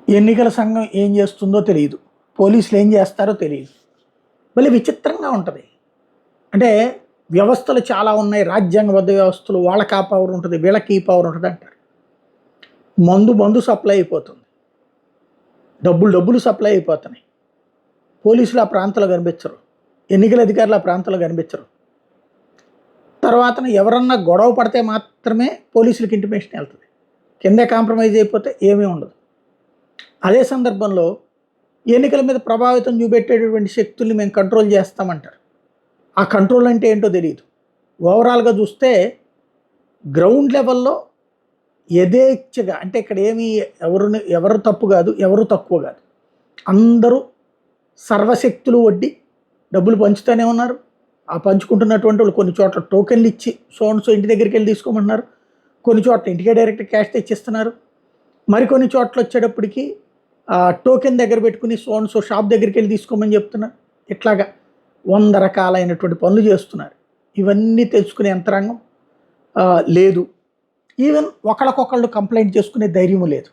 ఎన్నికల సంఘం ఏం చేస్తుందో తెలియదు, పోలీసులు ఏం చేస్తారో తెలియదు. మళ్ళీ విచిత్రంగా ఉంటుంది. అంటే వ్యవస్థలు చాలా ఉన్నాయి, రాజ్యాంగబద్ధ వ్యవస్థలు, వాళ్ళకి ఆ పవర్ ఉంటుంది, వీళ్ళకి ఈ పవర్ ఉంటుంది అంటారు. మందు సప్లై అయిపోతుంది, డబ్బులు సప్లై అయిపోతున్నాయి. పోలీసులు ఆ ప్రాంతాల్లో కనిపించరు, ఎన్నికల అధికారులు ఆ ప్రాంతాల్లో కనిపించరు. తర్వాత ఎవరన్నా గొడవ పడితే మాత్రమే పోలీసులకు ఇంటిమేషన్ వెళ్తుంది. కిందే కాంప్రమైజ్ అయిపోతే ఏమీ ఉండదు. అదే సందర్భంలో ఎన్నికల మీద ప్రభావితం చూపెట్టేటటువంటి శక్తుల్ని మేము కంట్రోల్ చేస్తామంటారు. ఆ కంట్రోల్ అంటే ఏంటో తెలియదు. ఓవరాల్గా చూస్తే గ్రౌండ్ లెవెల్లో యథేచ్ఛగా, అంటే ఇక్కడ ఏమీ ఎవరు తప్పు కాదు, ఎవరు తక్కువ కాదు, అందరూ సర్వశక్తులు వడ్డీ డబ్బులు పంచుతూనే ఉన్నారు. ఆ పంచుకుంటున్నటువంటి వాళ్ళు కొన్ని చోట్ల టోకెన్లు ఇచ్చి సో ఇంటి దగ్గరికి వెళ్ళి తీసుకోమంటున్నారు, కొన్ని చోట్ల ఇంటికే డైరెక్ట్ క్యాష్ తెచ్చిస్తున్నారు, మరికొన్ని చోట్ల వచ్చేటప్పటికి టోకెన్ దగ్గర పెట్టుకుని సో షాప్ దగ్గరికి వెళ్ళి తీసుకోమని చెప్తున్నారు. ఇట్లాగా 100 రకాలైనటువంటి పనులు చేస్తున్నారు. ఇవన్నీ తెలుసుకునే యంత్రాంగం లేదు. ఈవెన్ ఒకళ్ళకొకళ్ళు కంప్లైంట్ చేసుకునే ధైర్యము లేదు.